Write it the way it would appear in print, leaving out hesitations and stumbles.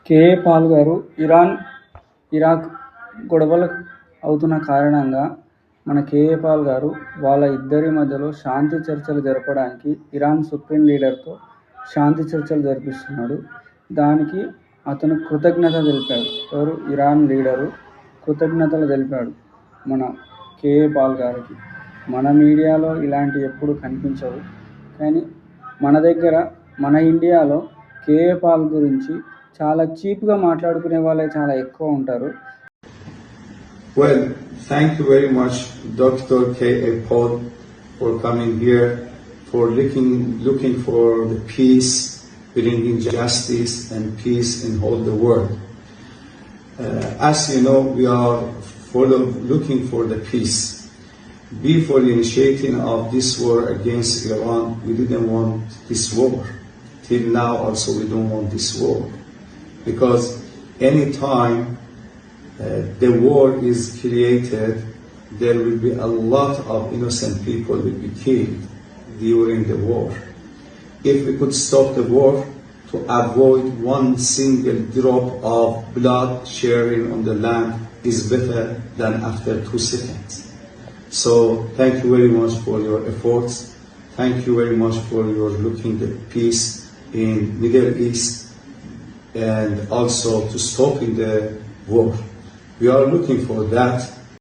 KA Paul గారు Iran, Iraq గొడవలు అవుతున్న కారణంగా మన కేఏ పాల్ గారు వాళ్ళ ఇద్దరి మధ్యలో శాంతి చర్చలు జరపడానికి ఇరాన్ సుప్రీం లీడర్తో శాంతి చర్చలు జరిపిస్తున్నాడు. దానికి అతను కృతజ్ఞత తెలిపాడు. ఎవరు? ఇరాన్ లీడరు కృతజ్ఞతలు తెలిపాడు మన కేఏ పాల్ గారికి. మన మీడియాలో ఇలాంటివి ఎప్పుడు కనిపించవు. కానీ మన దగ్గర మన ఇండియాలో కేఏ పాల్ గురించి చాలా చీప్గా మాట్లాడుకునే వాళ్ళే చాలా ఎక్కువ ఉంటారు. Well, thank you very much, Dr. K.A. Paul, for coming here, for looking for the peace, bringing justice and peace in all the world. As you know, we are looking for the peace. Before the initiating of this war against Iran, we didn't want this war. Till now also we don't want this war. Because any time the war is created, there will be a lot of innocent people will be killed during the war. If we could stop the war to avoid one single drop of blood sharing on the land is better than after 2 seconds. So thank you very much for your efforts. Thank you very much for your looking at peace in Middle East and also to stopping the war. We are looking for that.